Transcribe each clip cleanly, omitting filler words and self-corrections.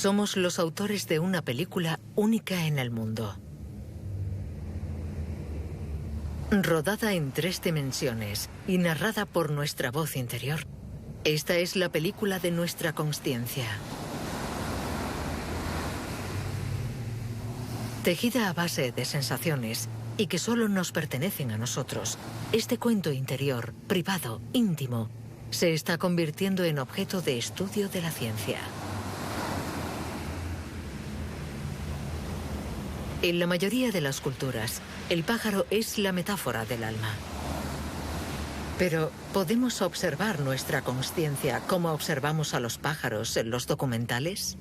Somos los autores de una película única en el mundo. Rodada en 3 dimensiones y narrada por nuestra voz interior. Esta es la película de nuestra consciencia. Tejida a base de sensaciones y que solo nos pertenecen a nosotros, este cuento interior, privado, íntimo, se está convirtiendo en objeto de estudio de la ciencia. En la mayoría de las culturas, el pájaro es la metáfora del alma. Pero, ¿podemos observar nuestra consciencia como observamos a los pájaros en los documentales?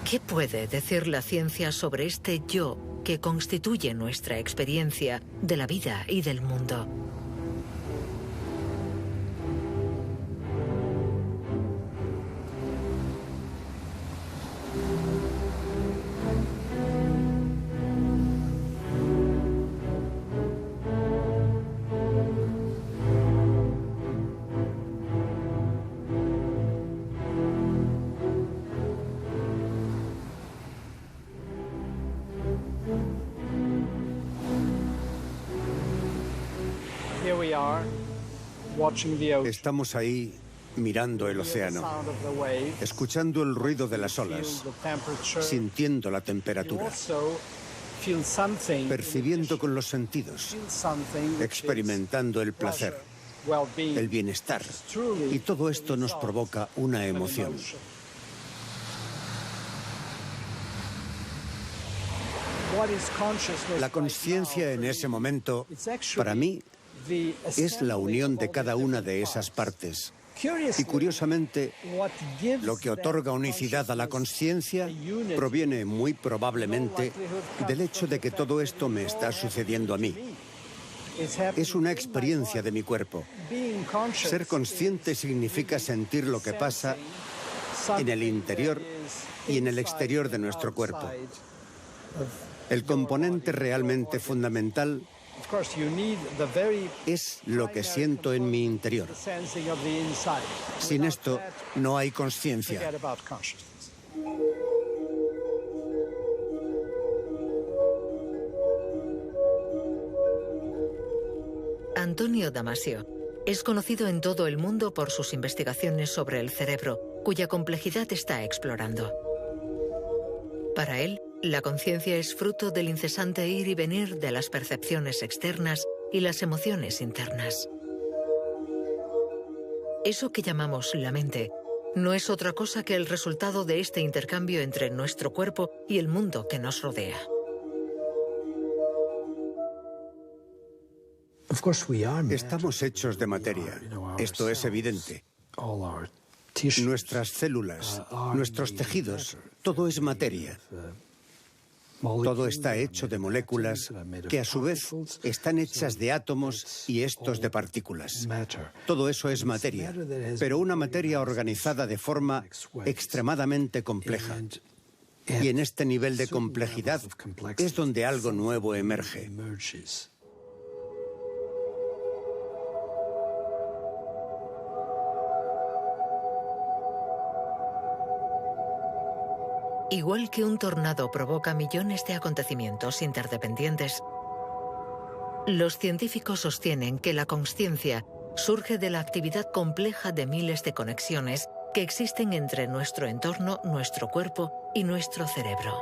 ¿Qué puede decir la ciencia sobre este yo que constituye nuestra experiencia de la vida y del mundo? Estamos ahí mirando el océano, escuchando el ruido de las olas, sintiendo la temperatura, percibiendo con los sentidos, experimentando el placer, el bienestar. Y todo esto nos provoca una emoción. La conciencia en ese momento, para mí, es la unión de cada una de esas partes. Y curiosamente, lo que otorga unicidad a la consciencia proviene muy probablemente del hecho de que todo esto me está sucediendo a mí. Es una experiencia de mi cuerpo. Ser consciente significa sentir lo que pasa en el interior y en el exterior de nuestro cuerpo. El componente realmente fundamental es lo que siento en mi interior. Sin esto, no hay consciencia. Antonio Damasio es conocido en todo el mundo por sus investigaciones sobre el cerebro, cuya complejidad está explorando. Para él, la conciencia es fruto del incesante ir y venir de las percepciones externas y las emociones internas. Eso que llamamos la mente no es otra cosa que el resultado de este intercambio entre nuestro cuerpo y el mundo que nos rodea. Estamos hechos de materia. Esto es evidente. Nuestras células, nuestros tejidos, todo es materia. Todo está hecho de moléculas que a su vez están hechas de átomos y estos de partículas. Todo eso es materia, pero una materia organizada de forma extremadamente compleja. Y en este nivel de complejidad es donde algo nuevo emerge. Igual que un tornado provoca millones de acontecimientos interdependientes, los científicos sostienen que la consciencia surge de la actividad compleja de miles de conexiones que existen entre nuestro entorno, nuestro cuerpo y nuestro cerebro.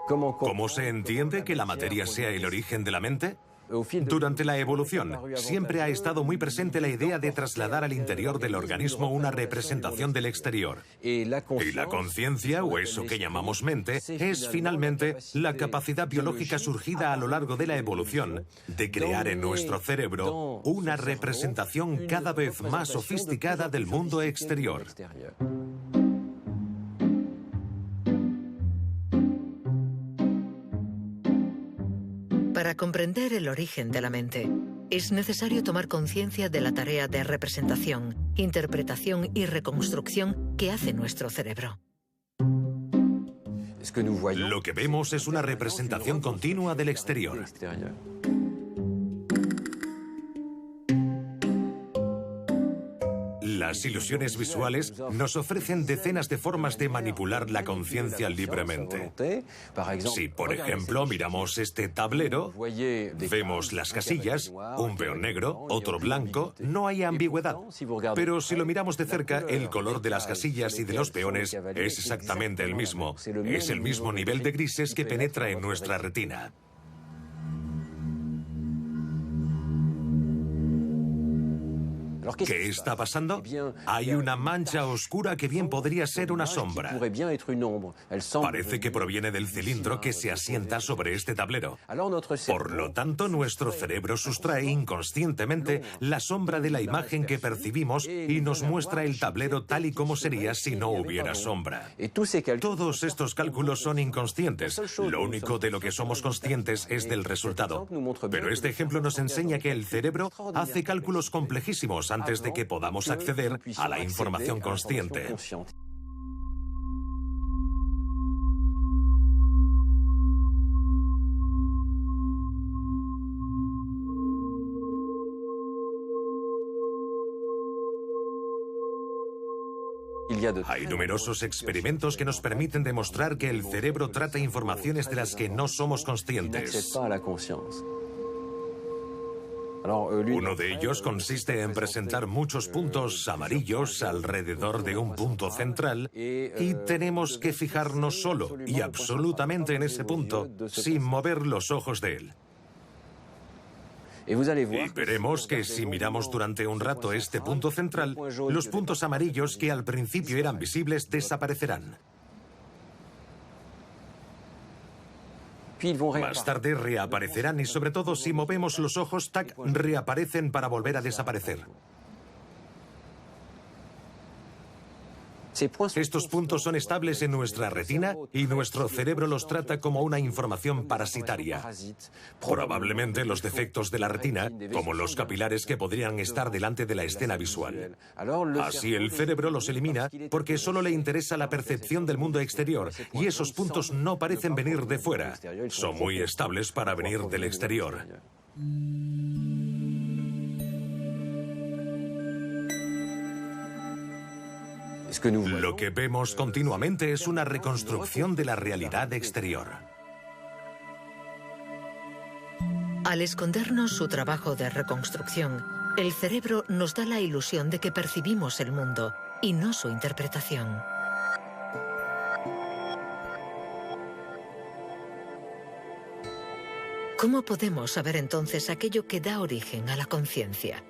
¿Cómo se entiende que la materia sea el origen de la mente? Durante la evolución, siempre ha estado muy presente la idea de trasladar al interior del organismo una representación del exterior. Y la conciencia, o eso que llamamos mente, es finalmente la capacidad biológica surgida a lo largo de la evolución de crear en nuestro cerebro una representación cada vez más sofisticada del mundo exterior. Para comprender el origen de la mente, es necesario tomar conciencia de la tarea de representación, interpretación y reconstrucción que hace nuestro cerebro. Lo que vemos es una representación continua del exterior. Las ilusiones visuales nos ofrecen decenas de formas de manipular la conciencia libremente. Si, por ejemplo, miramos este tablero, vemos las casillas, un peón negro, otro blanco, no hay ambigüedad. Pero si lo miramos de cerca, el color de las casillas y de los peones es exactamente el mismo. Es el mismo nivel de grises que penetra en nuestra retina. ¿Qué está pasando? Hay una mancha oscura que bien podría ser una sombra. Parece que proviene del cilindro que se asienta sobre este tablero. Por lo tanto, nuestro cerebro sustrae inconscientemente la sombra de la imagen que percibimos y nos muestra el tablero tal y como sería si no hubiera sombra. Todos estos cálculos son inconscientes. Lo único de lo que somos conscientes es del resultado. Pero este ejemplo nos enseña que el cerebro hace cálculos complejísimos antes de que podamos acceder a la información consciente. Hay numerosos experimentos que nos permiten demostrar que el cerebro trata informaciones de las que no somos conscientes. Uno de ellos consiste en presentar muchos puntos amarillos alrededor de un punto central y tenemos que fijarnos solo y absolutamente en ese punto sin mover los ojos de él. Y veremos que si miramos durante un rato este punto central, los puntos amarillos que al principio eran visibles desaparecerán. Más tarde reaparecerán y sobre todo si movemos los ojos, tac, reaparecen para volver a desaparecer. Estos puntos son estables en nuestra retina y nuestro cerebro los trata como una información parasitaria. Probablemente los defectos de la retina, como los capilares que podrían estar delante de la escena visual. Así el cerebro los elimina porque solo le interesa la percepción del mundo exterior y esos puntos no parecen venir de fuera. Son muy estables para venir del exterior. Lo que vemos continuamente es una reconstrucción de la realidad exterior. Al escondernos su trabajo de reconstrucción, el cerebro nos da la ilusión de que percibimos el mundo y no su interpretación. ¿Cómo podemos saber entonces aquello que da origen a la conciencia?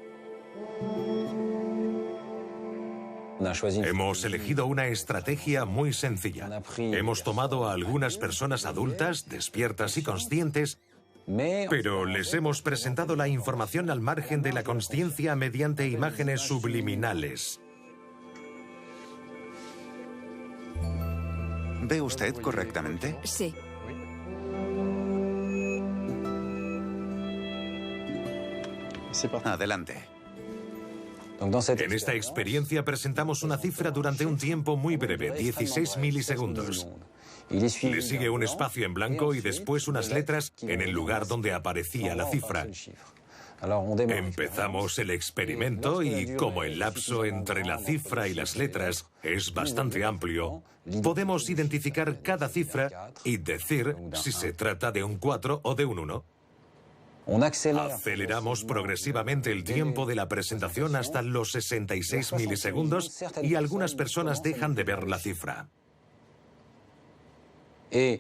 Hemos elegido una estrategia muy sencilla. Hemos tomado a algunas personas adultas, despiertas y conscientes, pero les hemos presentado la información al margen de la consciencia mediante imágenes subliminales. ¿Ve usted correctamente? Sí. Adelante. En esta experiencia presentamos una cifra durante un tiempo muy breve, 16 milisegundos. Le sigue un espacio en blanco y después unas letras en el lugar donde aparecía la cifra. Empezamos el experimento y como el lapso entre la cifra y las letras es bastante amplio, podemos identificar cada cifra y decir si se trata de un 4 o de un 1. Aceleramos progresivamente el tiempo de la presentación hasta los 66 milisegundos y algunas personas dejan de ver la cifra. Y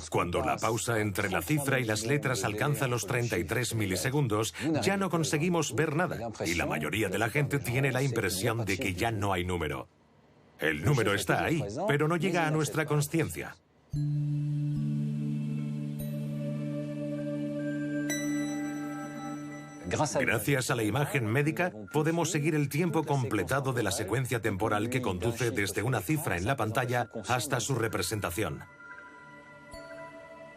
cuando la pausa entre la cifra y las letras alcanza los 33 milisegundos, ya no conseguimos ver nada y la mayoría de la gente tiene la impresión de que ya no hay número. El número está ahí, pero no llega a nuestra consciencia. Gracias a la imagen médica, podemos seguir el tiempo completado de la secuencia temporal que conduce desde una cifra en la pantalla hasta su representación.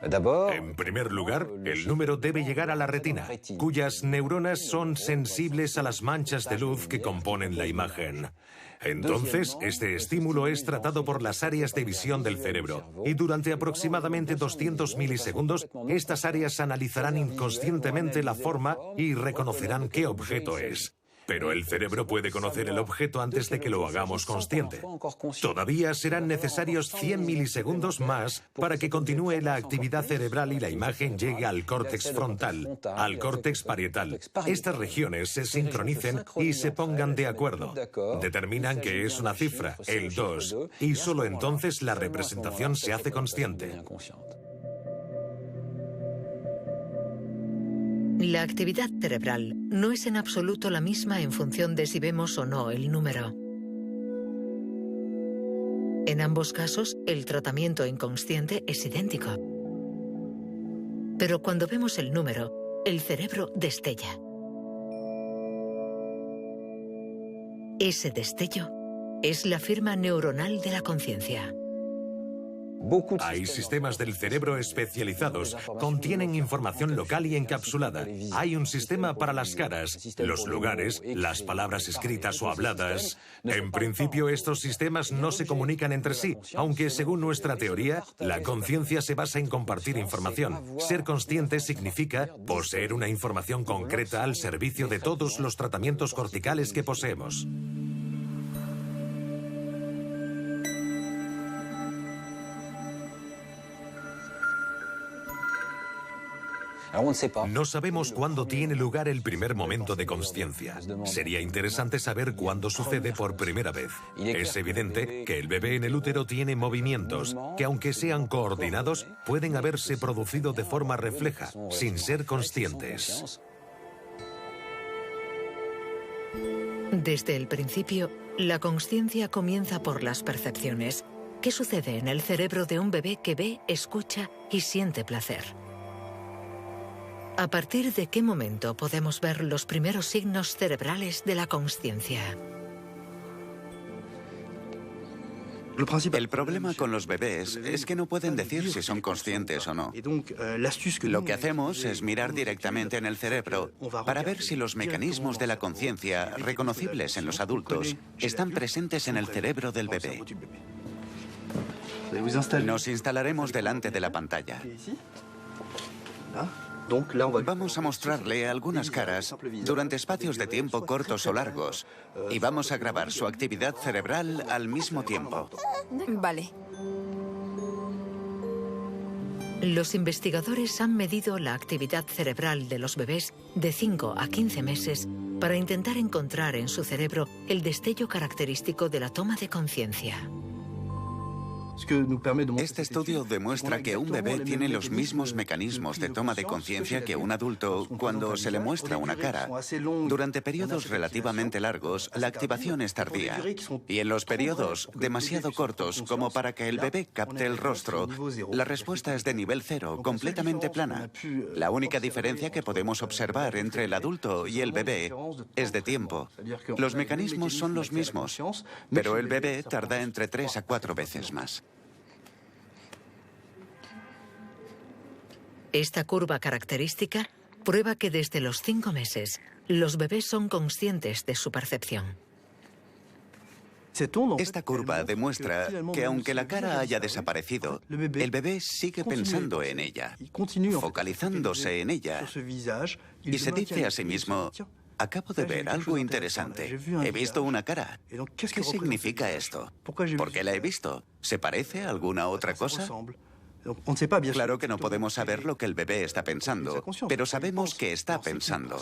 En primer lugar, el número debe llegar a la retina, cuyas neuronas son sensibles a las manchas de luz que componen la imagen. Entonces, este estímulo es tratado por las áreas de visión del cerebro y durante aproximadamente 200 milisegundos, estas áreas analizarán inconscientemente la forma y reconocerán qué objeto es. Pero el cerebro puede conocer el objeto antes de que lo hagamos consciente. Todavía serán necesarios 100 milisegundos más para que continúe la actividad cerebral y la imagen llegue al córtex frontal, al córtex parietal. Estas regiones se sincronicen y se pongan de acuerdo. Determinan que es una cifra, el 2, y solo entonces la representación se hace consciente. La actividad cerebral no es en absoluto la misma en función de si vemos o no el número. En ambos casos, el tratamiento inconsciente es idéntico. Pero cuando vemos el número, el cerebro destella. Ese destello es la firma neuronal de la conciencia. Hay sistemas del cerebro especializados, contienen información local y encapsulada. Hay un sistema para las caras, los lugares, las palabras escritas o habladas. En principio, estos sistemas no se comunican entre sí, aunque según nuestra teoría, la conciencia se basa en compartir información. Ser consciente significa poseer una información concreta al servicio de todos los tratamientos corticales que poseemos. No sabemos cuándo tiene lugar el primer momento de consciencia. Sería interesante saber cuándo sucede por primera vez. Es evidente que el bebé en el útero tiene movimientos que, aunque sean coordinados, pueden haberse producido de forma refleja, sin ser conscientes. Desde el principio, la consciencia comienza por las percepciones. ¿Qué sucede en el cerebro de un bebé que ve, escucha y siente placer? ¿A partir de qué momento podemos ver los primeros signos cerebrales de la consciencia? El problema con los bebés es que no pueden decir si son conscientes o no. Lo que hacemos es mirar directamente en el cerebro para ver si los mecanismos de la conciencia, reconocibles en los adultos, están presentes en el cerebro del bebé. Nos instalaremos delante de la pantalla. Vamos a mostrarle algunas caras durante espacios de tiempo cortos o largos y vamos a grabar su actividad cerebral al mismo tiempo. Vale. Los investigadores han medido la actividad cerebral de los bebés de 5 a 15 meses para intentar encontrar en su cerebro el destello característico de la toma de conciencia. Este estudio demuestra que un bebé tiene los mismos mecanismos de toma de conciencia que un adulto cuando se le muestra una cara. Durante periodos relativamente largos, la activación es tardía. Y en los periodos demasiado cortos como para que el bebé capte el rostro, la respuesta es de nivel 0, completamente plana. La única diferencia que podemos observar entre el adulto y el bebé es de tiempo. Los mecanismos son los mismos, pero el bebé tarda entre 3 a 4 veces más. Esta curva característica prueba que desde los 5 meses los bebés son conscientes de su percepción. Esta curva demuestra que aunque la cara haya desaparecido, el bebé sigue pensando en ella, focalizándose en ella, y se dice a sí mismo: acabo de ver algo interesante. He visto una cara. ¿Qué significa esto? ¿Por qué la he visto? ¿Se parece a alguna otra cosa? Claro que no podemos saber lo que el bebé está pensando, pero sabemos que está pensando.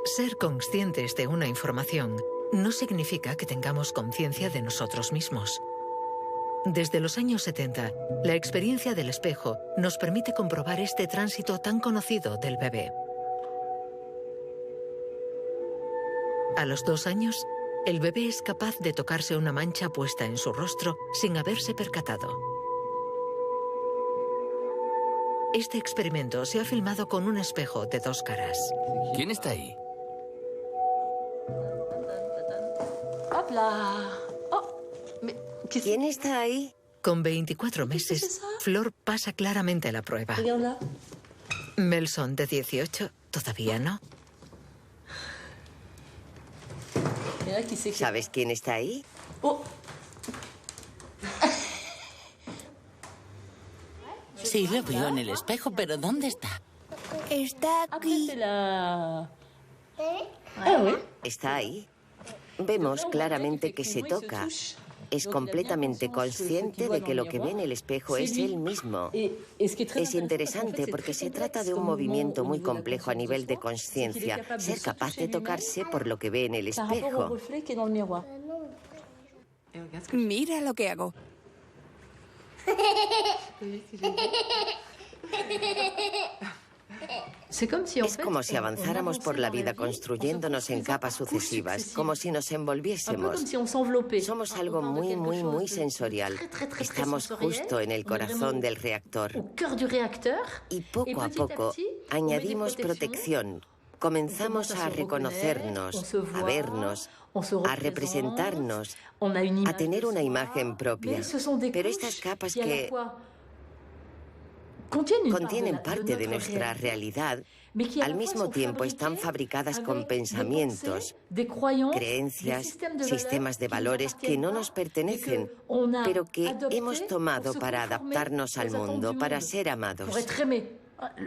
Ser conscientes de una información no significa que tengamos conciencia de nosotros mismos. Desde los años 70, la experiencia del espejo nos permite comprobar este tránsito tan conocido del bebé. A los 2 años, el bebé es capaz de tocarse una mancha puesta en su rostro sin haberse percatado. Este experimento se ha filmado con un espejo de 2 caras. ¿Quién está ahí? ¿Quién está ahí? Con 24 meses, Flor pasa claramente la prueba. Melson, de 18, todavía no. ¿Sabes quién está ahí? Sí, lo veo en el espejo, pero ¿dónde está? Está aquí. Está ahí. Vemos claramente que se toca. Es completamente consciente de que lo que ve en el espejo es él mismo. Es interesante porque se trata de un movimiento muy complejo a nivel de consciencia, ser capaz de tocarse por lo que ve en el espejo. Mira lo que hago. Es como si avanzáramos por la vida construyéndonos en capas sucesivas, como si nos envolviésemos. Somos algo muy, muy, muy sensorial. Estamos justo en el corazón del reactor. Y poco a poco añadimos protección. Comenzamos a reconocernos, a vernos, a representarnos, a tener una imagen propia. Pero estas capas que contienen parte de nuestra realidad, al mismo tiempo están fabricadas con pensamientos, creencias, sistemas de valores que no nos pertenecen, pero que hemos tomado para adaptarnos al mundo, para ser amados.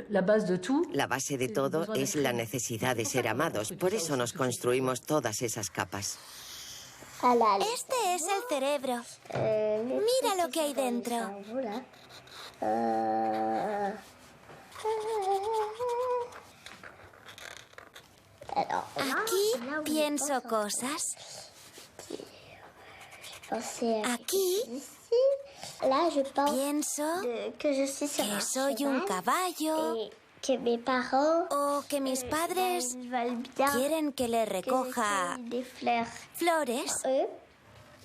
La base de todo es la necesidad de ser amados, por eso nos construimos todas esas capas. Este es el cerebro. Mira lo que hay dentro. Aquí pienso cosas. Aquí pienso que soy un caballo o que mis padres quieren que le recoja flores.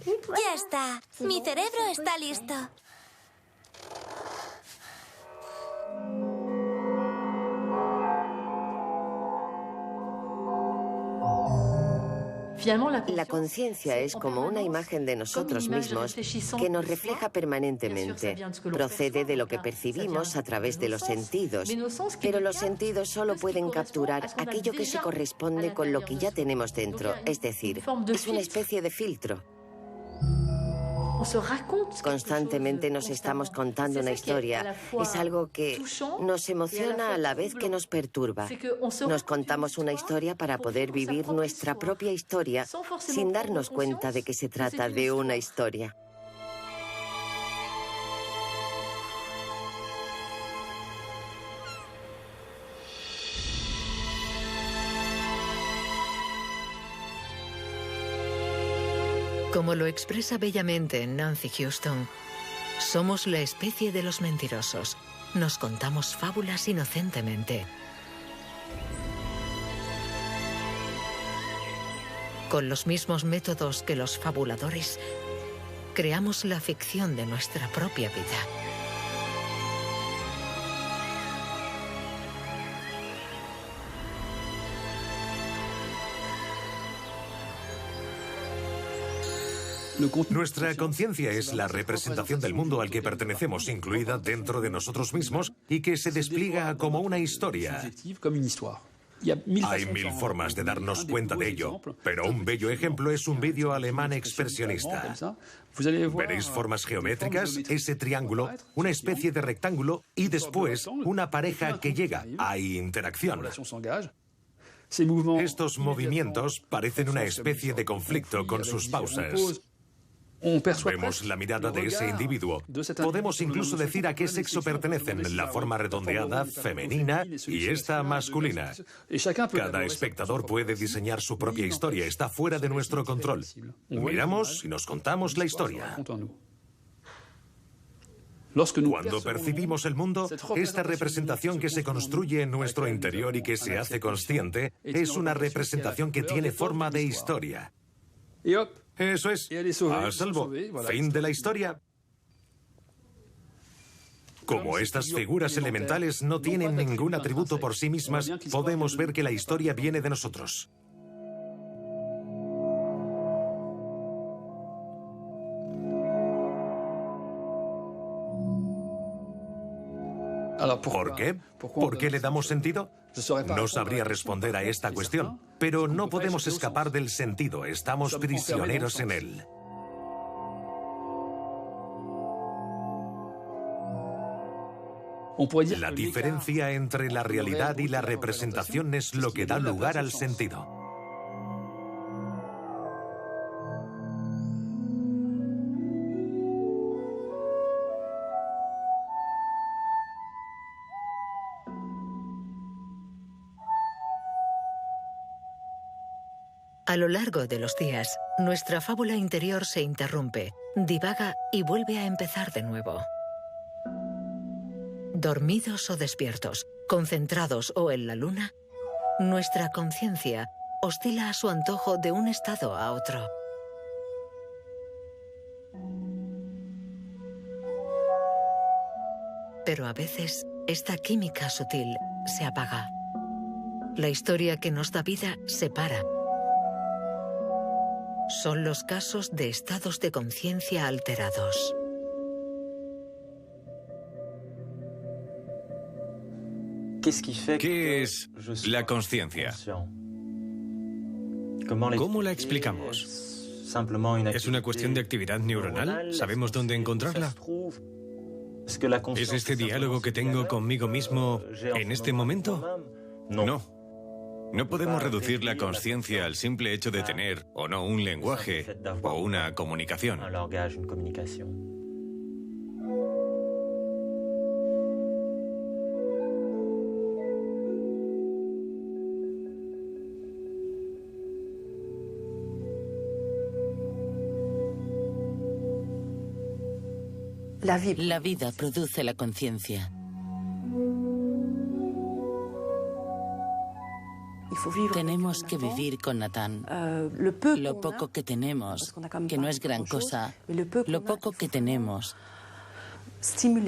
Ya está. Mi cerebro está listo. La conciencia es como una imagen de nosotros mismos que nos refleja permanentemente. Procede de lo que percibimos a través de los sentidos, pero los sentidos solo pueden capturar aquello que se corresponde con lo que ya tenemos dentro, es decir, es una especie de filtro. Constantemente nos estamos contando una historia. Es algo que nos emociona a la vez que nos perturba. Nos contamos una historia para poder vivir nuestra propia historia sin darnos cuenta de que se trata de una historia. Como lo expresa bellamente Nancy Houston, somos la especie de los mentirosos. Nos contamos fábulas inocentemente. Con los mismos métodos que los fabuladores, creamos la ficción de nuestra propia vida. Nuestra conciencia es la representación del mundo al que pertenecemos, incluida dentro de nosotros mismos, y que se despliega como una historia. Hay 1000 formas de darnos cuenta de ello, pero un bello ejemplo es un vídeo alemán expresionista. Veréis formas geométricas, ese triángulo, una especie de rectángulo y después una pareja que llega. Hay interacción. Estos movimientos parecen una especie de conflicto con sus pausas. Vemos la mirada de ese individuo. Podemos incluso decir a qué sexo pertenecen, la forma redondeada, femenina, y esta masculina. Cada espectador puede diseñar su propia historia, está fuera de nuestro control. Miramos y nos contamos la historia. Cuando percibimos el mundo, esta representación que se construye en nuestro interior y que se hace consciente, es una representación que tiene forma de historia. Eso es, a salvo, fin de la historia. Como estas figuras elementales no tienen ningún atributo por sí mismas, podemos ver que la historia viene de nosotros. ¿Por qué? ¿Por qué le damos sentido? No sabría responder a esta cuestión, pero no podemos escapar del sentido, estamos prisioneros en él. La diferencia entre la realidad y la representación es lo que da lugar al sentido. A lo largo de los días, nuestra fábula interior se interrumpe, divaga y vuelve a empezar de nuevo. Dormidos o despiertos, concentrados o en la luna, nuestra conciencia oscila a su antojo de un estado a otro. Pero a veces, esta química sutil se apaga. La historia que nos da vida se para. Son los casos de estados de conciencia alterados. ¿Qué es la consciencia? ¿Cómo la explicamos? ¿Es una cuestión de actividad neuronal? ¿Sabemos dónde encontrarla? ¿Es este diálogo que tengo conmigo mismo en este momento? No. No podemos reducir la consciencia al simple hecho de tener o no un lenguaje o una comunicación. La vida produce la conciencia. Tenemos que vivir con Natán. Lo poco que tenemos, que no es gran cosa, lo poco que tenemos,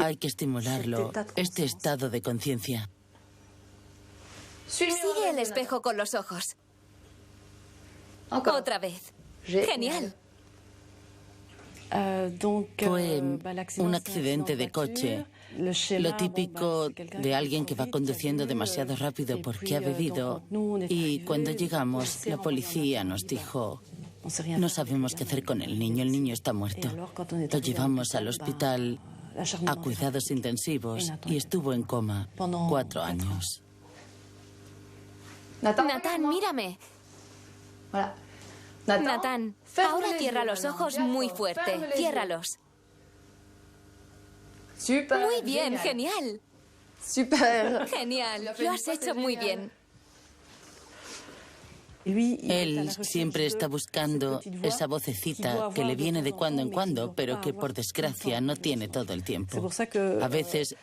hay que estimularlo, este estado de conciencia. Sigue el espejo con los ojos. Otra vez. Genial. Fue un accidente de coche. Lo típico de alguien que va conduciendo demasiado rápido porque ha bebido. Y cuando llegamos, la policía nos dijo, no sabemos qué hacer con el niño está muerto. Lo llevamos al hospital a cuidados intensivos y estuvo en coma 4 años. Natán, mírame. Natán, ahora cierra los ojos muy fuerte. Ciérralos. Muy bien, genial. Genial, lo has hecho muy bien. Él siempre está buscando esa vocecita que le viene de cuando en cuando, pero que por desgracia no tiene todo el tiempo. A veces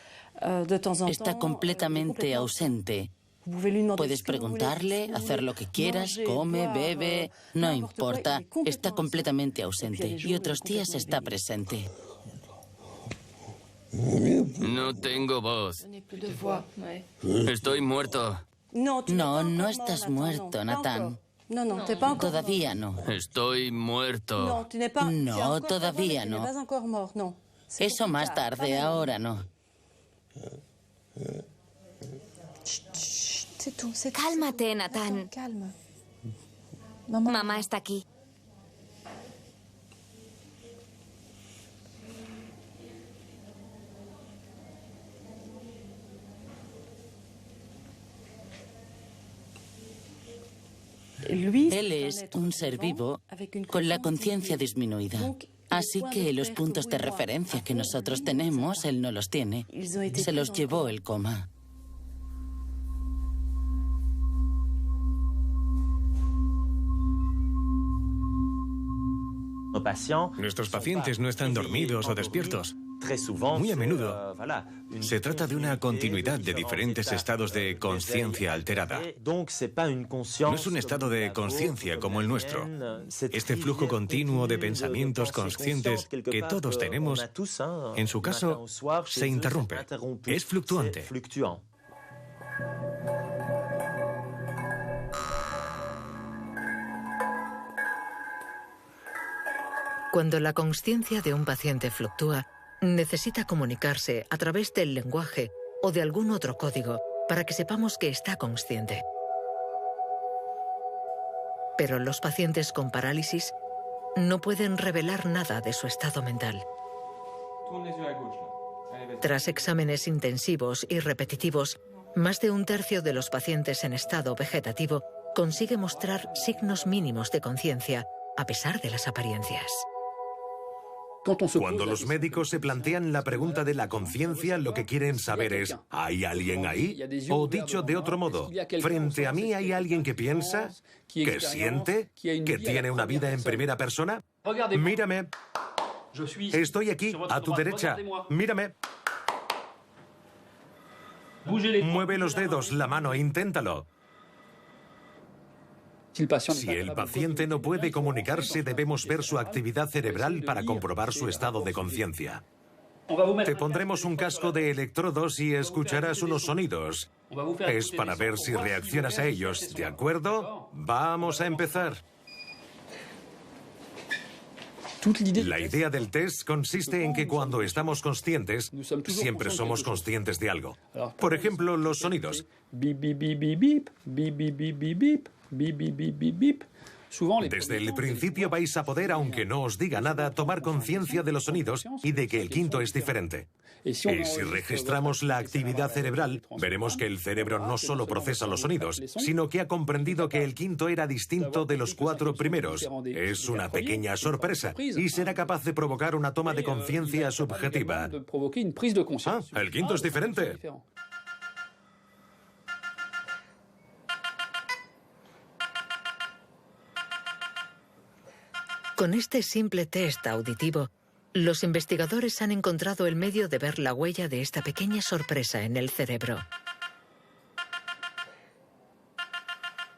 está completamente ausente. Puedes preguntarle, hacer lo que quieras, come, bebe, no importa, está completamente ausente. Y otros días está presente. No tengo voz. Estoy muerto. No estás muerto, Natán. Todavía no. Estoy muerto. No, todavía no. Eso más tarde, ahora no. Cálmate, Natán. Mamá está aquí. Él es un ser vivo con la conciencia disminuida. Así que los puntos de referencia que nosotros tenemos, él no los tiene. Se los llevó el coma. Nuestros pacientes no están dormidos o despiertos. Muy a menudo se trata de una continuidad de diferentes estados de conciencia alterada. No es un estado de conciencia como el nuestro. Este flujo continuo de pensamientos conscientes que todos tenemos, en su caso, se interrumpe. Es fluctuante. Cuando la consciencia de un paciente fluctúa, necesita comunicarse a través del lenguaje o de algún otro código para que sepamos que está consciente. Pero los pacientes con parálisis no pueden revelar nada de su estado mental. Tras exámenes intensivos y repetitivos, más de un tercio de los pacientes en estado vegetativo consigue mostrar signos mínimos de conciencia, a pesar de las apariencias. Cuando los médicos se plantean la pregunta de la conciencia, lo que quieren saber es, ¿hay alguien ahí? O dicho de otro modo, ¿frente a mí hay alguien que piensa, que siente, que tiene una vida en primera persona? Mírame. Estoy aquí, a tu derecha. Mírame. Mueve los dedos, la mano, inténtalo. Si el paciente no puede comunicarse, debemos ver su actividad cerebral para comprobar su estado de conciencia. Te pondremos un casco de electrodos y escucharás unos sonidos. Es para ver si reaccionas a ellos, ¿de acuerdo? Vamos a empezar. La idea del test consiste en que cuando estamos conscientes, siempre somos conscientes de algo. Por ejemplo, los sonidos. Desde el principio vais a poder, aunque no os diga nada, tomar conciencia de los sonidos y de que el quinto es diferente. Y si registramos la actividad cerebral, veremos que el cerebro no solo procesa los sonidos, sino que ha comprendido que el quinto era distinto de los 4 primeros. Es una pequeña sorpresa y será capaz de provocar una toma de conciencia subjetiva. Ah, el quinto es diferente. Con este simple test auditivo, los investigadores han encontrado el medio de ver la huella de esta pequeña sorpresa en el cerebro.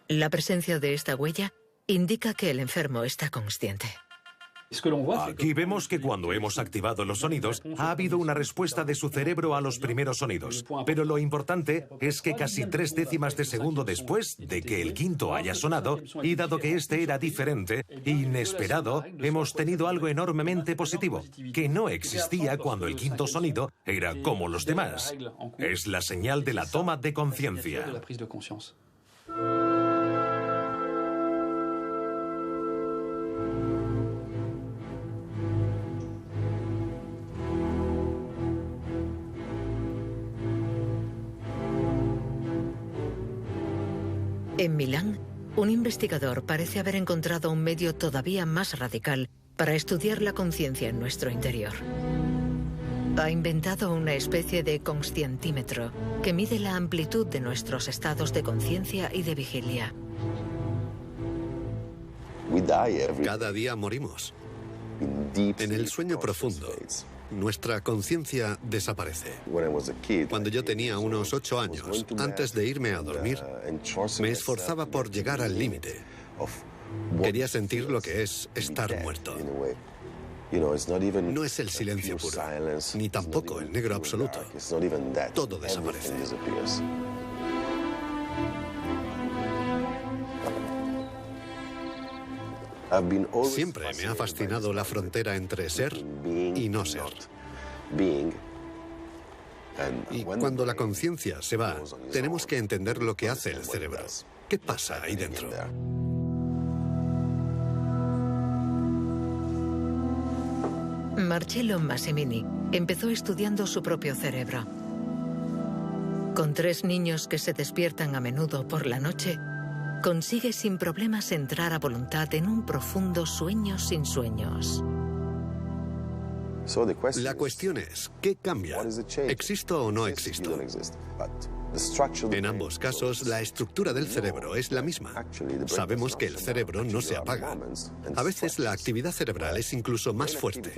La presencia de esta huella indica que el enfermo está consciente. Aquí vemos que cuando hemos activado los sonidos, ha habido una respuesta de su cerebro a los primeros sonidos. Pero lo importante es que casi 3 décimas de segundo después de que el quinto haya sonado, y dado que este era diferente, inesperado, hemos tenido algo enormemente positivo, que no existía cuando el quinto sonido era como los demás. Es la señal de la toma de conciencia. En Milán, un investigador parece haber encontrado un medio todavía más radical para estudiar la conciencia en nuestro interior. Ha inventado una especie de conscientímetro que mide la amplitud de nuestros estados de conciencia y de vigilia. Cada día morimos. En el sueño profundo, nuestra conciencia desaparece. Cuando yo tenía unos 8 años, antes de irme a dormir, me esforzaba por llegar al límite. Quería sentir lo que es estar muerto. No es el silencio puro, ni tampoco el negro absoluto. Todo desaparece. Siempre me ha fascinado la frontera entre ser y no ser. Y cuando la conciencia se va, tenemos que entender lo que hace el cerebro. ¿Qué pasa ahí dentro? Marcello Massimini empezó estudiando su propio cerebro. Con 3 niños que se despiertan a menudo por la noche, consigue sin problemas entrar a voluntad en un profundo sueño sin sueños. La cuestión es, ¿qué cambia? ¿Existo o no existo? En ambos casos, la estructura del cerebro es la misma. Sabemos que el cerebro no se apaga. A veces la actividad cerebral es incluso más fuerte,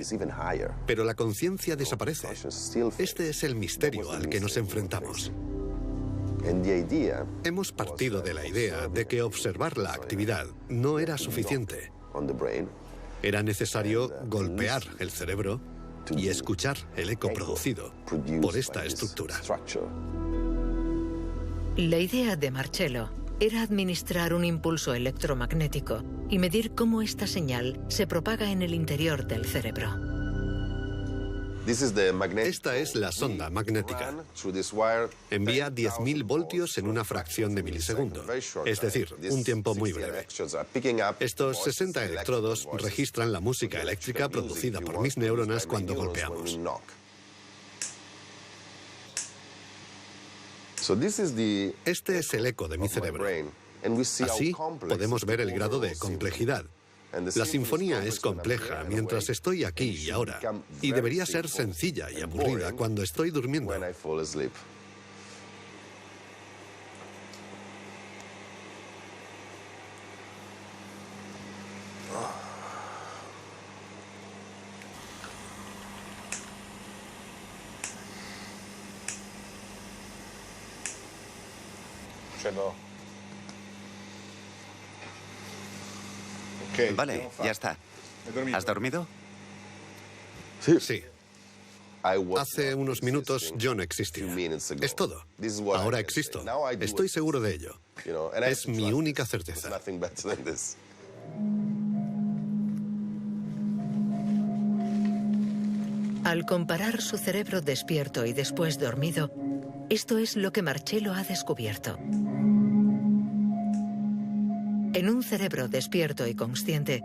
pero la conciencia desaparece. Este es el misterio al que nos enfrentamos. Hemos partido de la idea de que observar la actividad no era suficiente. Era necesario golpear el cerebro y escuchar el eco producido por esta estructura. La idea de Marcello era administrar un impulso electromagnético y medir cómo esta señal se propaga en el interior del cerebro. Esta es la sonda magnética. Envía 10.000 voltios en una fracción de milisegundo, es decir, un tiempo muy breve. Estos 60 electrodos registran la música eléctrica producida por mis neuronas cuando golpeamos. Este es el eco de mi cerebro. Así podemos ver el grado de complejidad. La sinfonía es compleja mientras estoy aquí y ahora, y debería ser sencilla y aburrida cuando estoy durmiendo. Vale, ya está. ¿Has dormido? Sí. Hace unos minutos yo no existía. Es todo. Ahora existo. Estoy seguro de ello. Es mi única certeza. Al comparar su cerebro despierto y después dormido, esto es lo que Marcello ha descubierto. En un cerebro despierto y consciente,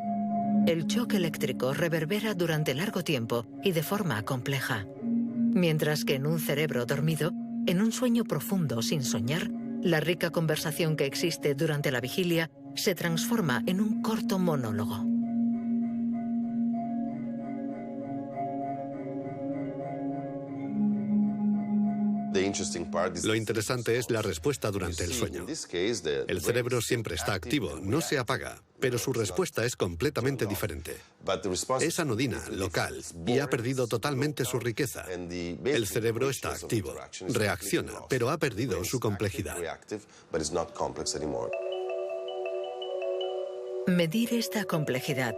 el choque eléctrico reverbera durante largo tiempo y de forma compleja. Mientras que en un cerebro dormido, en un sueño profundo sin soñar, la rica conversación que existe durante la vigilia se transforma en un corto monólogo. Lo interesante es la respuesta durante el sueño. El cerebro siempre está activo, no se apaga, pero su respuesta es completamente diferente. Es anodina, local, y ha perdido totalmente su riqueza. El cerebro está activo, reacciona, pero ha perdido su complejidad. Medir esta complejidad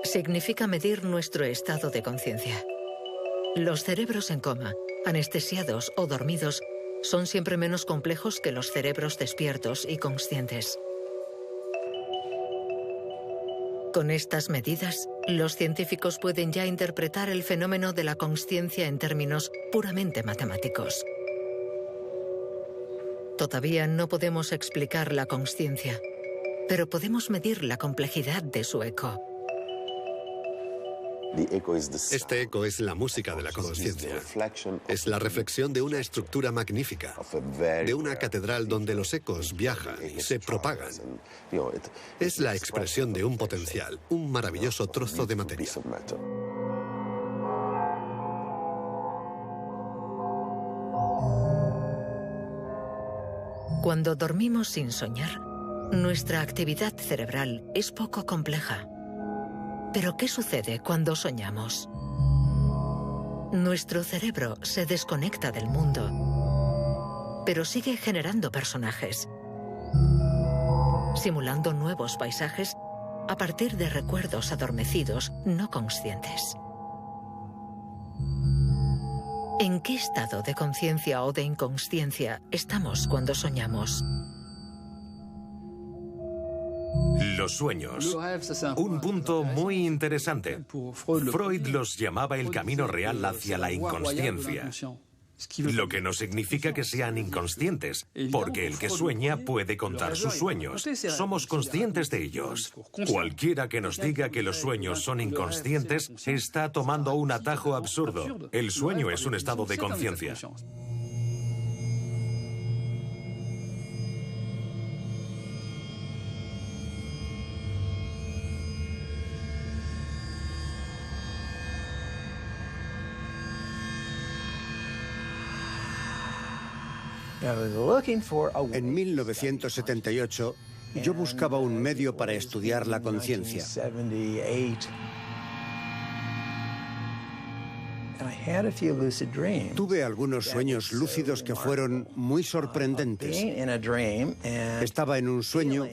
significa medir nuestro estado de conciencia. Los cerebros en coma, anestesiados o dormidos, son siempre menos complejos que los cerebros despiertos y conscientes. Con estas medidas, los científicos pueden ya interpretar el fenómeno de la consciencia en términos puramente matemáticos. Todavía no podemos explicar la consciencia, pero podemos medir la complejidad de su eco. Este eco es la música de la conciencia. Es la reflexión de una estructura magnífica, de una catedral donde los ecos viajan y se propagan. Es la expresión de un potencial, un maravilloso trozo de materia. Cuando dormimos sin soñar, nuestra actividad cerebral es poco compleja. Pero ¿qué sucede cuando soñamos? Nuestro cerebro se desconecta del mundo, pero sigue generando personajes, simulando nuevos paisajes a partir de recuerdos adormecidos no conscientes. ¿En qué estado de conciencia o de inconsciencia estamos cuando soñamos? Los sueños. Un punto muy interesante. Freud los llamaba el camino real hacia la inconsciencia. Lo que no significa que sean inconscientes, porque el que sueña puede contar sus sueños. Somos conscientes de ellos. Cualquiera que nos diga que los sueños son inconscientes está tomando un atajo absurdo. El sueño es un estado de conciencia. En 1978, yo buscaba un medio para estudiar la conciencia. Tuve algunos sueños lúcidos que fueron muy sorprendentes. Estaba en un sueño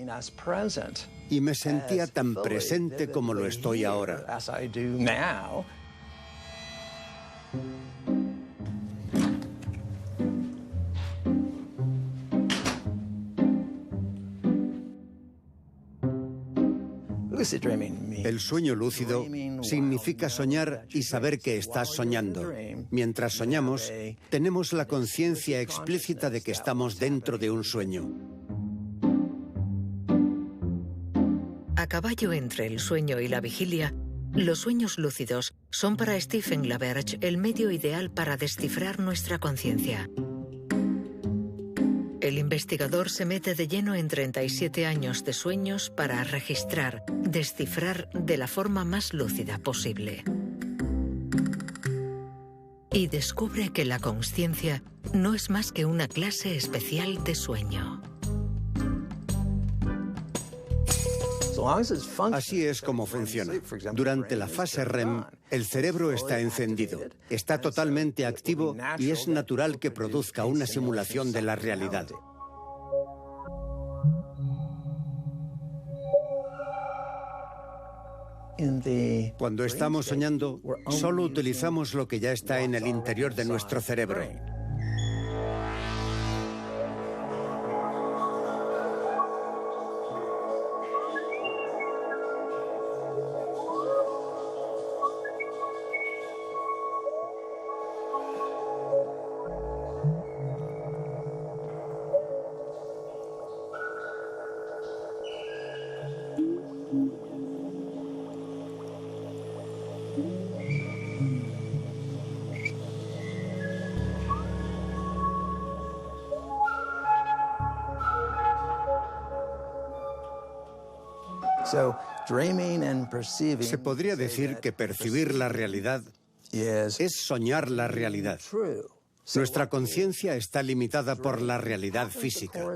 y me sentía tan presente como lo estoy ahora. El sueño lúcido significa soñar y saber que estás soñando. Mientras soñamos, tenemos la conciencia explícita de que estamos dentro de un sueño. A caballo entre el sueño y la vigilia, los sueños lúcidos son para Stephen LaBerge el medio ideal para descifrar nuestra conciencia. El investigador se mete de lleno en 37 años de sueños para registrar, descifrar de la forma más lúcida posible. Y descubre que la consciencia no es más que una clase especial de sueño. Así es como funciona. Durante la fase REM, el cerebro está encendido, está totalmente activo y es natural que produzca una simulación de la realidad. Cuando estamos soñando, solo utilizamos lo que ya está en el interior de nuestro cerebro. Se podría decir que percibir la realidad es soñar la realidad. Nuestra conciencia está limitada por la realidad física,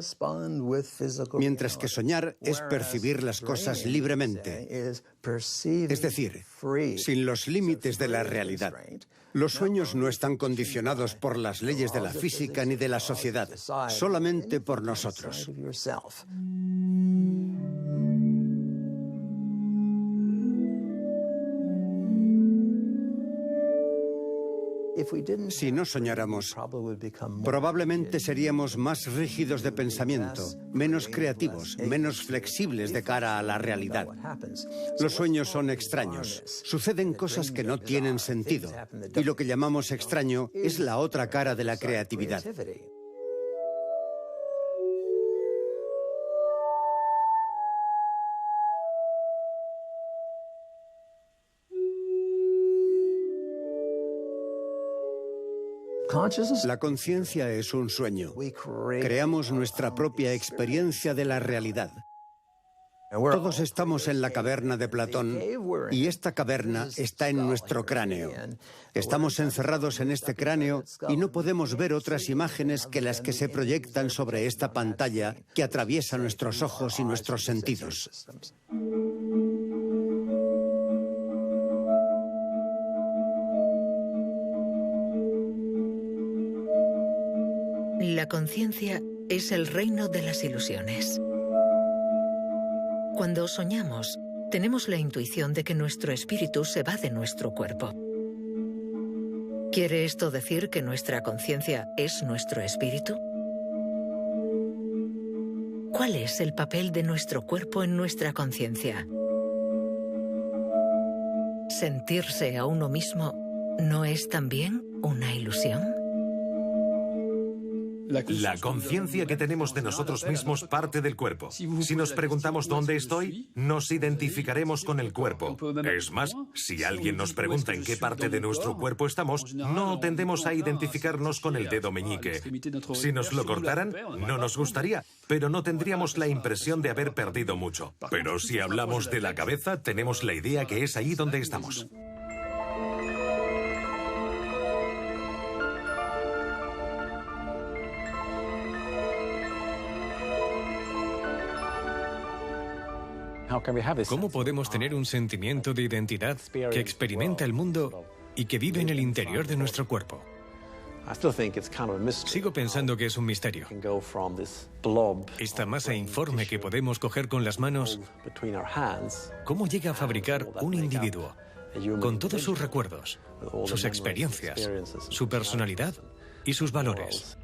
mientras que soñar es percibir las cosas libremente, es decir, sin los límites de la realidad. Los sueños no están condicionados por las leyes de la física ni de la sociedad, solamente por nosotros. Si no soñáramos, probablemente seríamos más rígidos de pensamiento, menos creativos, menos flexibles de cara a la realidad. Los sueños son extraños. Suceden cosas que no tienen sentido. Y lo que llamamos extraño es la otra cara de la creatividad. La conciencia es un sueño. Creamos nuestra propia experiencia de la realidad. Todos estamos en la caverna de Platón y esta caverna está en nuestro cráneo. Estamos encerrados en este cráneo y no podemos ver otras imágenes que las que se proyectan sobre esta pantalla que atraviesa nuestros ojos y nuestros sentidos. La conciencia es el reino de las ilusiones. Cuando soñamos, tenemos la intuición de que nuestro espíritu se va de nuestro cuerpo. ¿Quiere esto decir que nuestra conciencia es nuestro espíritu? ¿Cuál es el papel de nuestro cuerpo en nuestra conciencia? ¿Sentirse a uno mismo no es también una ilusión? La conciencia que tenemos de nosotros mismos parte del cuerpo. Si nos preguntamos dónde estoy, nos identificaremos con el cuerpo. Es más, si alguien nos pregunta en qué parte de nuestro cuerpo estamos, no tendemos a identificarnos con el dedo meñique. Si nos lo cortaran, no nos gustaría, pero no tendríamos la impresión de haber perdido mucho. Pero si hablamos de la cabeza, tenemos la idea que es ahí donde estamos. ¿Cómo podemos tener un sentimiento de identidad que experimenta el mundo y que vive en el interior de nuestro cuerpo? Sigo pensando que es un misterio. Esta masa informe que podemos coger con las manos, ¿cómo llega a fabricar un individuo con todos sus recuerdos, sus experiencias, su personalidad y sus valores?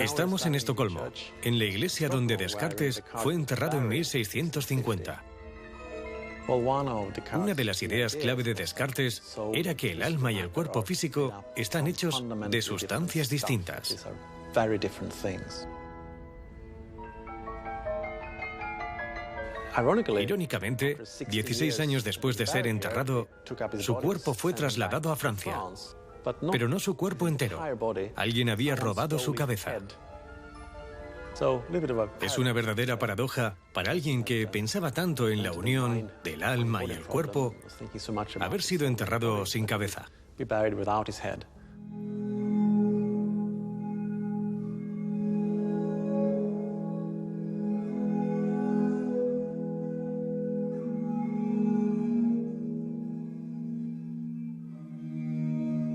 Estamos en Estocolmo, en la iglesia donde Descartes fue enterrado en 1650. Una de las ideas clave de Descartes era que el alma y el cuerpo físico están hechos de sustancias distintas. Irónicamente, 16 años después de ser enterrado, su cuerpo fue trasladado a Francia. Pero no su cuerpo entero. Alguien había robado su cabeza. Es una verdadera paradoja para alguien que pensaba tanto en la unión del alma y el cuerpo, haber sido enterrado sin cabeza.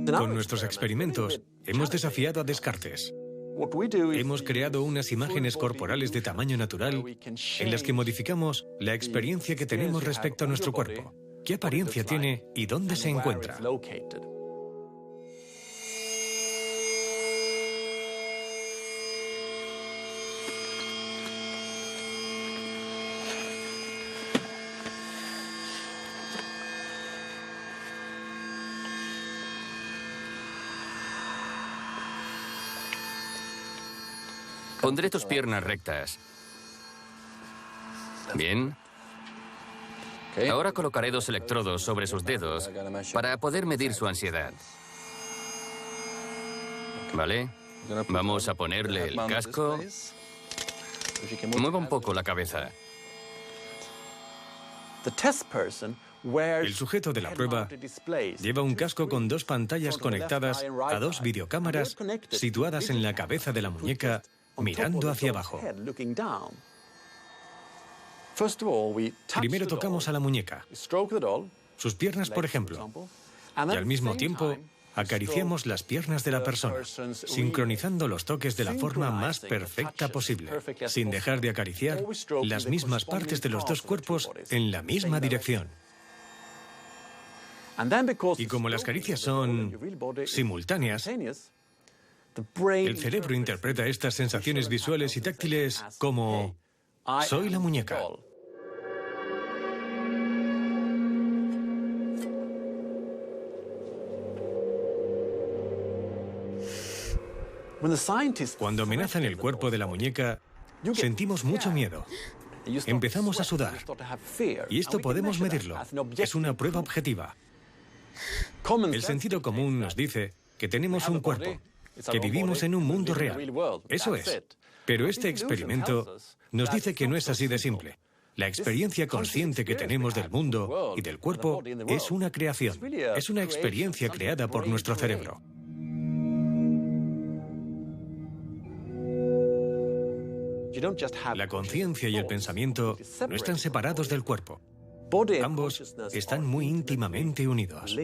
Con nuestros experimentos, hemos desafiado a Descartes. Hemos creado unas imágenes corporales de tamaño natural en las que modificamos la experiencia que tenemos respecto a nuestro cuerpo. ¿Qué apariencia tiene y dónde se encuentra? Pondré tus piernas rectas. Bien. Ahora colocaré 2 electrodos sobre sus dedos para poder medir su ansiedad. ¿Vale? Vamos a ponerle el casco. Mueva un poco la cabeza. El sujeto de la prueba lleva un casco con 2 pantallas conectadas a 2 videocámaras situadas en la cabeza de la muñeca, mirando hacia abajo. Primero tocamos a la muñeca, sus piernas, por ejemplo, y al mismo tiempo acariciamos las piernas de la persona, sincronizando los toques de la forma más perfecta posible, sin dejar de acariciar las mismas partes de los 2 cuerpos en la misma dirección. Y como las caricias son simultáneas, el cerebro interpreta estas sensaciones visuales y táctiles como «soy la muñeca». Cuando amenazan el cuerpo de la muñeca, sentimos mucho miedo. Empezamos a sudar. Y esto podemos medirlo. Es una prueba objetiva. El sentido común nos dice que tenemos un cuerpo, que vivimos en un mundo real. Eso es. Pero este experimento nos dice que no es así de simple. La experiencia consciente que tenemos del mundo y del cuerpo es una creación. Es una experiencia creada por nuestro cerebro. La conciencia y el pensamiento no están separados del cuerpo. Ambos están muy íntimamente unidos.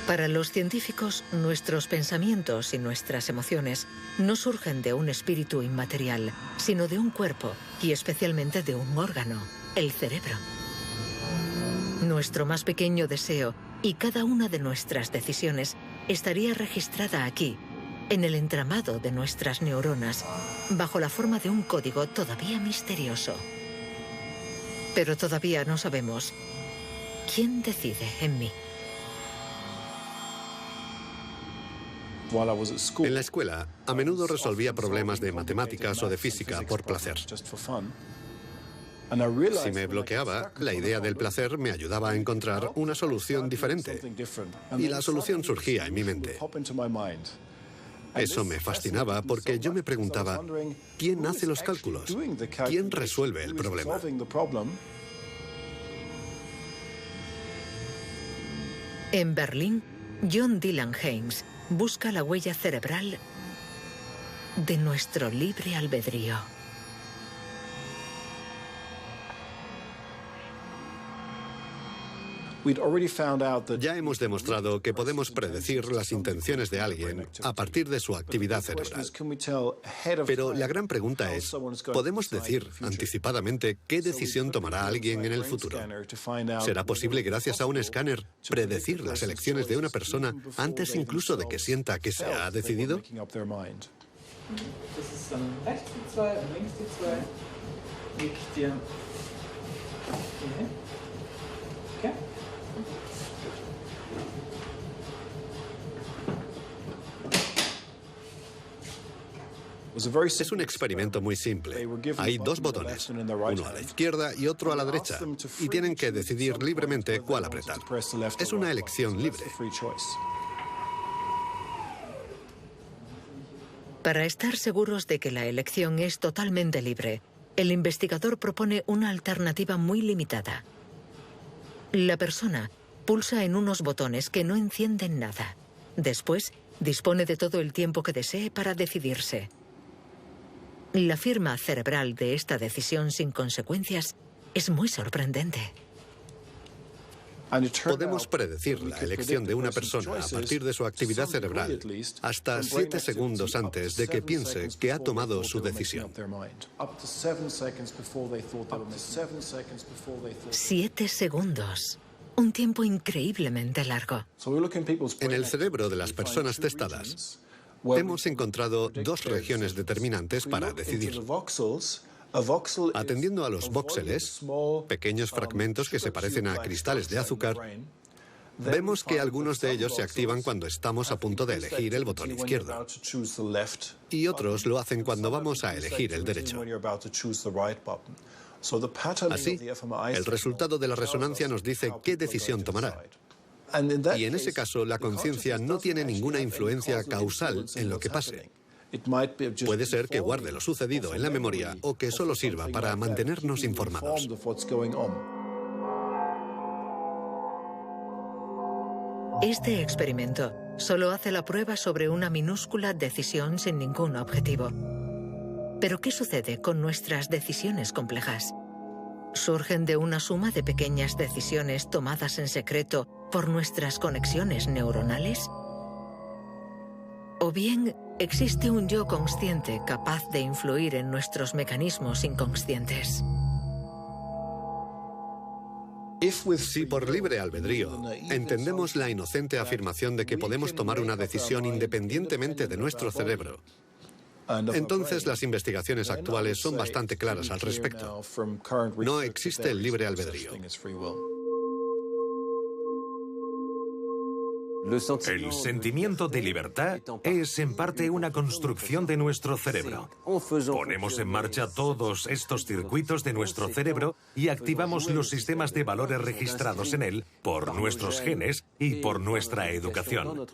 Para los científicos, nuestros pensamientos y nuestras emociones no surgen de un espíritu inmaterial, sino de un cuerpo y especialmente de un órgano, el cerebro. Nuestro más pequeño deseo y cada una de nuestras decisiones estaría registrada aquí, en el entramado de nuestras neuronas, bajo la forma de un código todavía misterioso. Pero todavía no sabemos quién decide en mí. En la escuela, a menudo resolvía problemas de matemáticas o de física por placer. Si me bloqueaba, la idea del placer me ayudaba a encontrar una solución diferente. Y la solución surgía en mi mente. Eso me fascinaba porque yo me preguntaba, ¿quién hace los cálculos? ¿Quién resuelve el problema? En Berlín, John Dylan Haynes busca la huella cerebral de nuestro libre albedrío. Ya hemos demostrado que podemos predecir las intenciones de alguien a partir de su actividad cerebral. Pero la gran pregunta es, ¿podemos decir anticipadamente qué decisión tomará alguien en el futuro? ¿Será posible, gracias a un escáner, predecir las elecciones de una persona antes incluso de que sienta que se ha decidido? Es un experimento muy simple. Hay dos botones, uno a la izquierda y otro a la derecha, y tienen que decidir libremente cuál apretar. Es una elección libre. Para estar seguros de que la elección es totalmente libre, el investigador propone una alternativa muy limitada. La persona pulsa en unos botones que no encienden nada. Después, dispone de todo el tiempo que desee para decidirse. La firma cerebral de esta decisión sin consecuencias es muy sorprendente. Podemos predecir la elección de una persona a partir de su actividad cerebral hasta 7 segundos antes de que piense que ha tomado su decisión. 7 segundos. Un tiempo increíblemente largo. En el cerebro de las personas testadas, hemos encontrado dos regiones determinantes para decidir. Atendiendo a los voxeles, pequeños fragmentos que se parecen a cristales de azúcar, vemos que algunos de ellos se activan cuando estamos a punto de elegir el botón izquierdo, y otros lo hacen cuando vamos a elegir el derecho. Así, el resultado de la resonancia nos dice qué decisión tomará. Y en ese caso, la conciencia no tiene ninguna influencia causal en lo que pase. Puede ser que guarde lo sucedido en la memoria o que solo sirva para mantenernos informados. Este experimento solo hace la prueba sobre una minúscula decisión sin ningún objetivo. Pero ¿qué sucede con nuestras decisiones complejas? ¿Surgen de una suma de pequeñas decisiones tomadas en secreto por nuestras conexiones neuronales? ¿O bien existe un yo consciente capaz de influir en nuestros mecanismos inconscientes? Si por libre albedrío entendemos la inocente afirmación de que podemos tomar una decisión independientemente de nuestro cerebro, entonces las investigaciones actuales son bastante claras al respecto. No existe el libre albedrío. El sentimiento de libertad es en parte una construcción de nuestro cerebro. Ponemos en marcha todos estos circuitos de nuestro cerebro y activamos los sistemas de valores registrados en él por nuestros genes y por nuestra educación.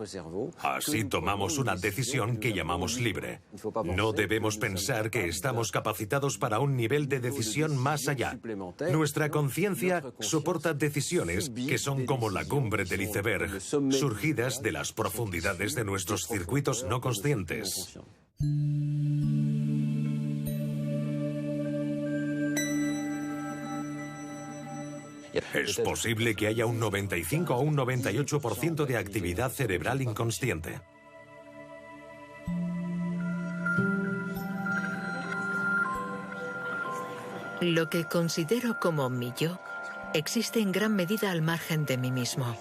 Así tomamos una decisión que llamamos libre. No debemos pensar que estamos capacitados para un nivel de decisión más allá. Nuestra conciencia soporta decisiones que son como la cumbre del iceberg, surgidas de las profundidades de nuestros circuitos no conscientes. Es posible que haya un 95 o un 98% de actividad cerebral inconsciente. Lo que considero como mi yo existe en gran medida al margen de mí mismo.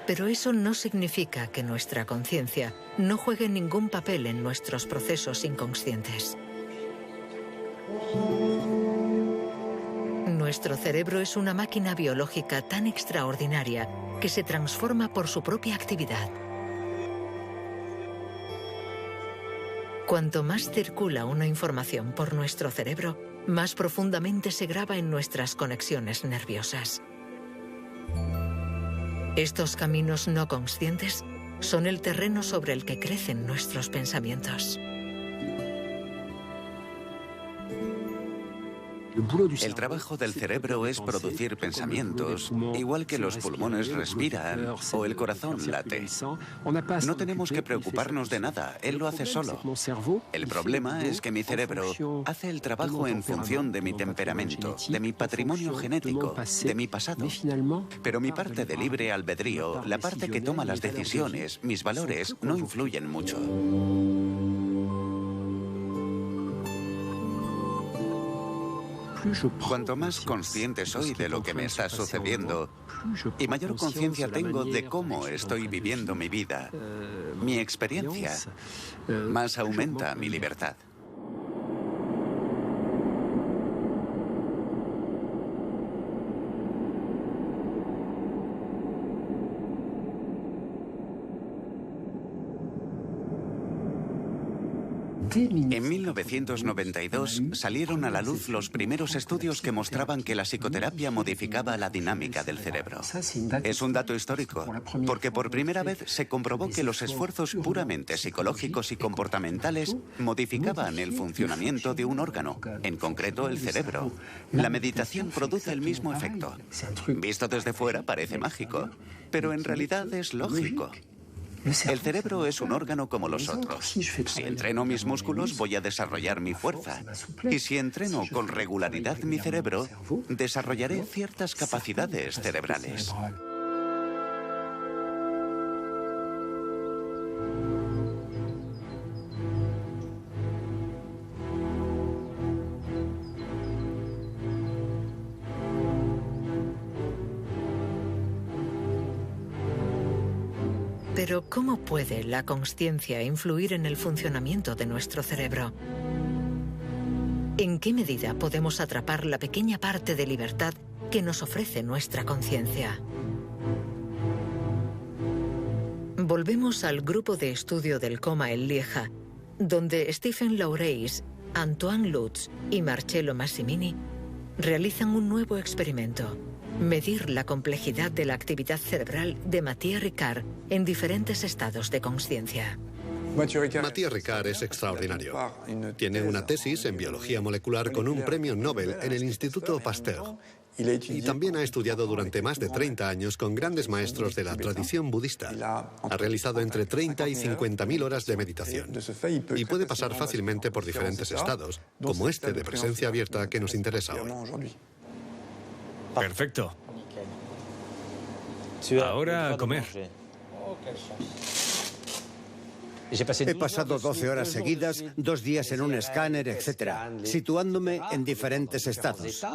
Pero eso no significa que nuestra conciencia no juegue ningún papel en nuestros procesos inconscientes. Nuestro cerebro es una máquina biológica tan extraordinaria que se transforma por su propia actividad. Cuanto más circula una información por nuestro cerebro, más profundamente se graba en nuestras conexiones nerviosas. Estos caminos no conscientes son el terreno sobre el que crecen nuestros pensamientos. El trabajo del cerebro es producir pensamientos, igual que los pulmones respiran o el corazón late. No tenemos que preocuparnos de nada, él lo hace solo. El problema es que mi cerebro hace el trabajo en función de mi temperamento, de mi patrimonio genético, de mi pasado. Pero mi parte de libre albedrío, la parte que toma las decisiones, mis valores, no influyen mucho. Cuanto más consciente soy de lo que me está sucediendo y mayor conciencia tengo de cómo estoy viviendo mi vida, mi experiencia, más aumenta mi libertad. En 1992 salieron a la luz los primeros estudios que mostraban que la psicoterapia modificaba la dinámica del cerebro. Es un dato histórico, porque por primera vez se comprobó que los esfuerzos puramente psicológicos y comportamentales modificaban el funcionamiento de un órgano, en concreto el cerebro. La meditación produce el mismo efecto. Visto desde fuera parece mágico, pero en realidad es lógico. El cerebro es un órgano como los otros. Si entreno mis músculos, voy a desarrollar mi fuerza. Y si entreno con regularidad mi cerebro, desarrollaré ciertas capacidades cerebrales. Pero ¿cómo puede la consciencia influir en el funcionamiento de nuestro cerebro? ¿En qué medida podemos atrapar la pequeña parte de libertad que nos ofrece nuestra conciencia? Volvemos al grupo de estudio del coma en Lieja, donde Stephen Laureys, Antoine Lutz y Marcello Massimini realizan un nuevo experimento: medir la complejidad de la actividad cerebral de Mathieu Ricard en diferentes estados de consciencia. Mathieu Ricard es extraordinario. Tiene una tesis en biología molecular con un premio Nobel en el Instituto Pasteur. Y también ha estudiado durante más de 30 años con grandes maestros de la tradición budista. Ha realizado entre 30 y 50.000 horas de meditación. Y puede pasar fácilmente por diferentes estados, como este de presencia abierta que nos interesa hoy. Perfecto. Ahora a comer. He pasado 12 horas seguidas, 2 días en un escáner, etc., situándome en diferentes estados.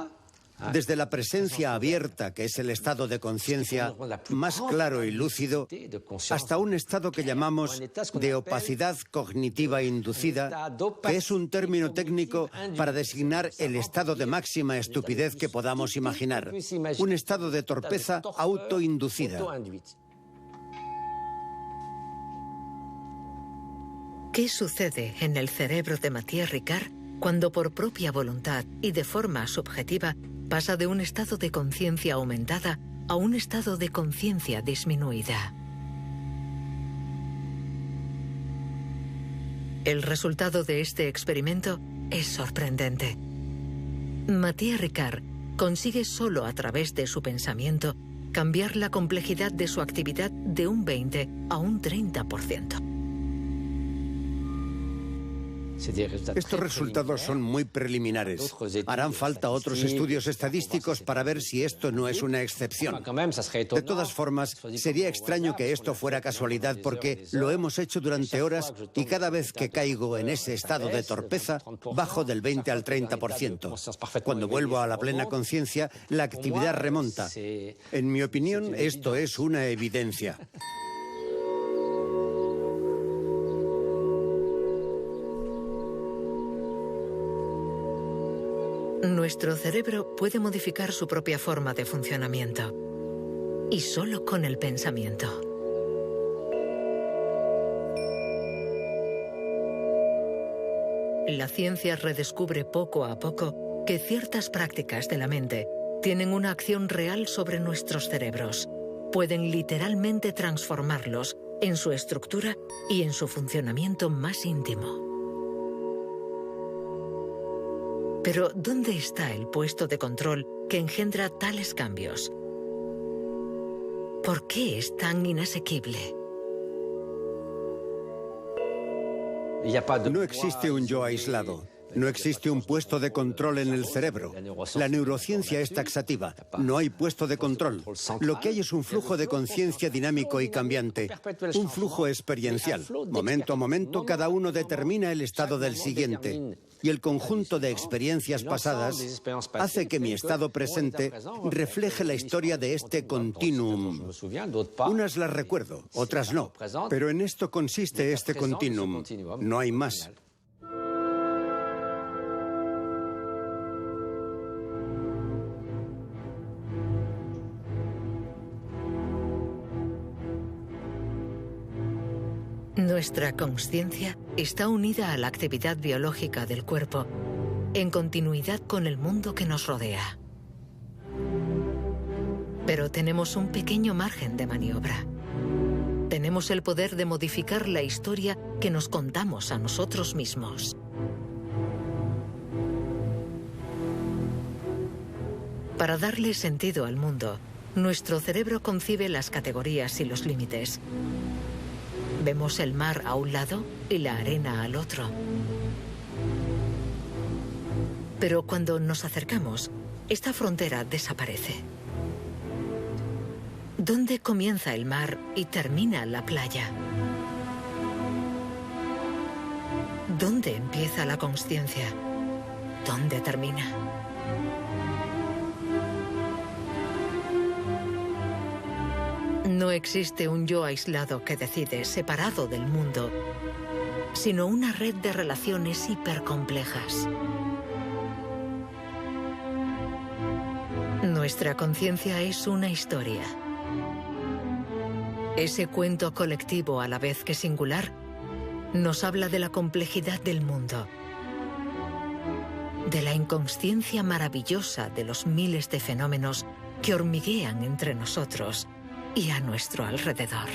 Desde la presencia abierta, que es el estado de conciencia más claro y lúcido, hasta un estado que llamamos de opacidad cognitiva inducida, que es un término técnico para designar el estado de máxima estupidez que podamos imaginar, un estado de torpeza autoinducida. ¿Qué sucede en el cerebro de Mathieu Ricard cuando por propia voluntad y de forma subjetiva pasa de un estado de conciencia aumentada a un estado de conciencia disminuida? El resultado de este experimento es sorprendente. Mathieu Ricard consigue solo a través de su pensamiento cambiar la complejidad de su actividad de un 20 a un 30%. Estos resultados son muy preliminares. Harán falta otros estudios estadísticos para ver si esto no es una excepción. De todas formas, sería extraño que esto fuera casualidad porque lo hemos hecho durante horas y cada vez que caigo en ese estado de torpeza, bajo del 20 al 30%. Cuando vuelvo a la plena conciencia, la actividad remonta. En mi opinión, esto es una evidencia. Nuestro cerebro puede modificar su propia forma de funcionamiento, y solo con el pensamiento. La ciencia redescubre poco a poco que ciertas prácticas de la mente tienen una acción real sobre nuestros cerebros. Pueden literalmente transformarlos en su estructura y en su funcionamiento más íntimo. Pero ¿dónde está el puesto de control que engendra tales cambios? ¿Por qué es tan inasequible? No existe un yo aislado. No existe un puesto de control en el cerebro. La neurociencia es taxativa. No hay puesto de control. Lo que hay es un flujo de conciencia dinámico y cambiante. Un flujo experiencial. Momento a momento, cada uno determina el estado del siguiente. Y el conjunto de experiencias pasadas hace que mi estado presente refleje la historia de este continuum. Unas las recuerdo, otras no. Pero en esto consiste este continuum. No hay más. Nuestra consciencia está unida a la actividad biológica del cuerpo, en continuidad con el mundo que nos rodea. Pero tenemos un pequeño margen de maniobra. Tenemos el poder de modificar la historia que nos contamos a nosotros mismos. Para darle sentido al mundo, nuestro cerebro concibe las categorías y los límites. Vemos el mar a un lado y la arena al otro. Pero cuando nos acercamos, esta frontera desaparece. ¿Dónde comienza el mar y termina la playa? ¿Dónde empieza la consciencia? ¿Dónde termina? No existe un yo aislado que decide, separado del mundo, sino una red de relaciones hipercomplejas. Nuestra conciencia es una historia. Ese cuento colectivo, a la vez que singular, nos habla de la complejidad del mundo, de la inconsciencia maravillosa de los miles de fenómenos que hormiguean entre nosotros y a nuestro alrededor.